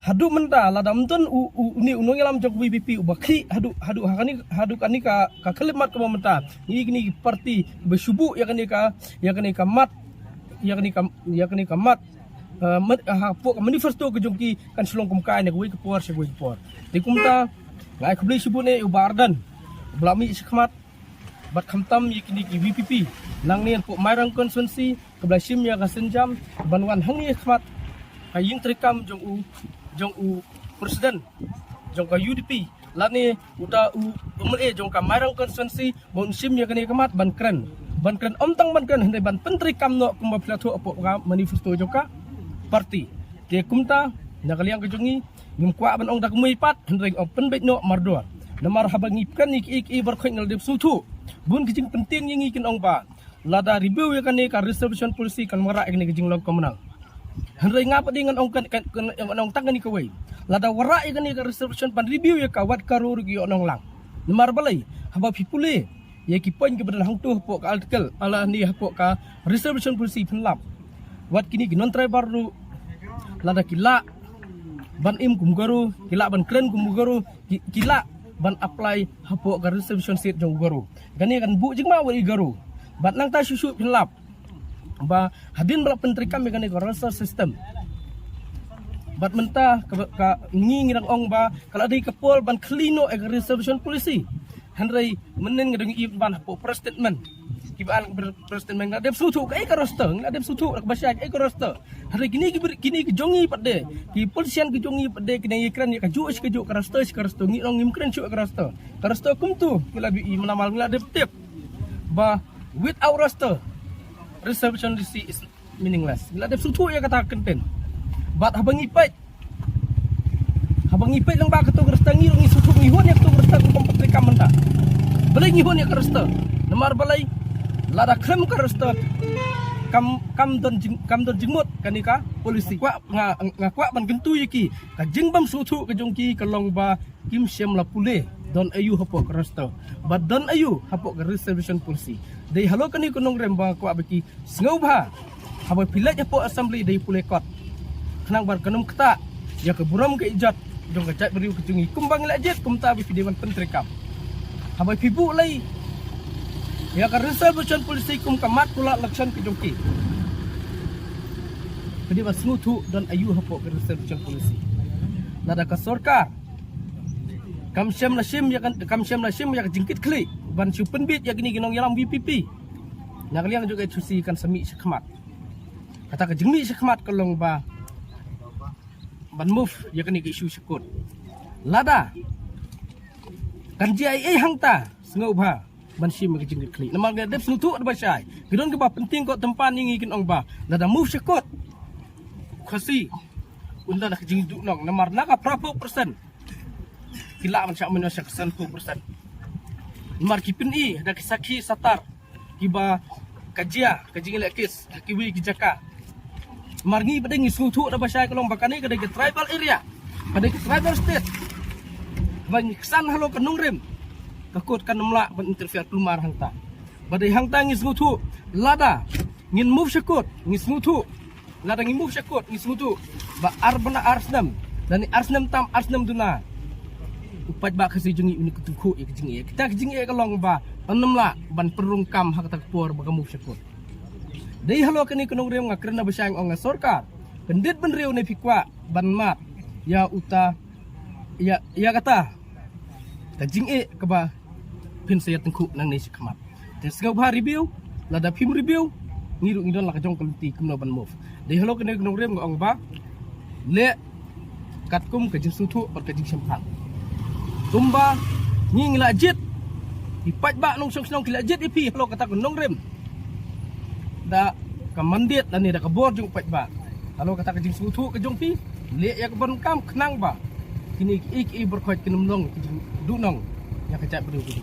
hadu menta la dam ton ni unong yalam jok VPP ubakhi hadu kani ka kalimat ka menta ni parti bersubu ya kani ka mat pok manifesto ke jongki kan selong kumkai ne goi ke por se goi por di kumta ngai khbli subu ne ubardan blami sekmat bat khamtam yakini ki VPP nang nian pok mairang konsensi keblai sim ya ka senjam banwan hangi khmat kaying trikam jong u presiden jong ka UDP lani uta umle jong ka mairang konsensi bon sim ya kani kemat ban kren omtang ban kren hendai ban pentri kam no kumba platho pok manifesto joka parti ke kumta nakaliang kejongi ngim kwa ban ong dak mui pat hendreng open bet no mardor namar habang ipkan ik berkhoi ngal dep sutu bun kijing penting yang ikin ong ba lada review ya kan ka reservation policy kan mara ikni kijing log komenang hendreng ngapa dengan ong kan ong tangan ni kawai lada wara ya kan ka reservation pan review ya ka wat karur gi onong lang namar balai haba pipule ya ki poin ke bedal hang tu pok ka artikel ala ni pok ka reservation policy penlap wat kini non tribal ru lada kila ban im kumgaru kila ban kren kumgaru kila ban apply hapo ka reservation seat jong garu gani kan bu jingma wari garu bat nang ta susu pinlap ba hadin bala pentri kami gani ka reserve system bat menta ka ngirang ong ba kala dei kapol ban klino e reservation policy handrai menen ngedeng i ban hapo press statement kibaan berstatement ngadep sutu ka roster ngadep sutu ka basya ka roster hari kini ki jongi pade ki polisian ki jongi pade kini ikran ka ju ka roster ngi ong imkran chu ka roster kumtu kila bi menamal ngadep tip ba without roster reservation is meaningless ngadep sutu ya kata kenten bat habang ipait lang ba ka to roster ngi ong sutu ngi hon ya to roster ko kompetri kamenta balai ngi hon ya ka roster namar balai lada krem ka roster kam don jingmut kanika polisi kwa ngakwa ban gentu yiki ka jingbam sutu ka jongki ka longba kim syam la pule don ayu hapo ka roster ba don ayu hapo ka reservation policy dei halo kani kunong remba kwa beki sngau ba habo pilaj hapo assembly dei pule kot khnang bar kanum kta ya ka buram ka ijat jong ka jat beriu ka jungi kumbang la jet kumta bi dewan pentri kam habo pibu lai ya ka reservation policy kum kamat pula laksan ke jongki jadi bas nutu dan ayu hapo ke reservation policy nada ka sorkar kam syam la sim ya ka jingkit kli ban supen bit ya gini ginong yalam VPP nakaliang juga cusi kan semi sekmat kata ka jingmi sekmat kolong ba ban move ya kini ke isu sekut lada kan JIA hangta sengau ba ban sim ke jingkit kli nama gadep sutu ada basai gidon ke ba penting kok tempan ngi kin ong ba lada move sekut khasi unda nak jing du nong namar naka prapo persen kila man syak menos 100% namar kipin i ada kisaki satar kiba kajia kajing lekis kiwi kijaka marngi padengi sutu ada basai kolong bakani kada ke tribal area kada ke tribal state bang kesan halo kanung rem takut kan nemla ban interfere plumar hangta badai hangta ngis mutu lada ngin move sekut ngis mutu lada ngin move sekut ngis mutu ba arbana arsnam dan arsnam tam arsnam duna upat ba kasi jungi uni kutuku ik jingi kita jingi kalong ba nemla ban perungkam hak takpor ba move sekut dei halo kani kunung rem ngakrena besang ong sorkar pendit benriu ne fikwa ban mat ya uta ya kata kajing ke ba pin saya tengku nang ni sekmat tes ngau ba review lada pim review ngiru ngidon la kajong kelti kumno ban move dei halo kene gnong rem ngong ba le katkum kajing sutu par kajing sempang tumba nging la jet ipat ba nong song kila jet ipi halo kata gnong rem da kamandit dan ni da kabor jung pat ba halo kata kajing sutu kajong pi le ya ban kam khnang ba kini ik berkhot kinum nong kajing du nong yang kecap berdua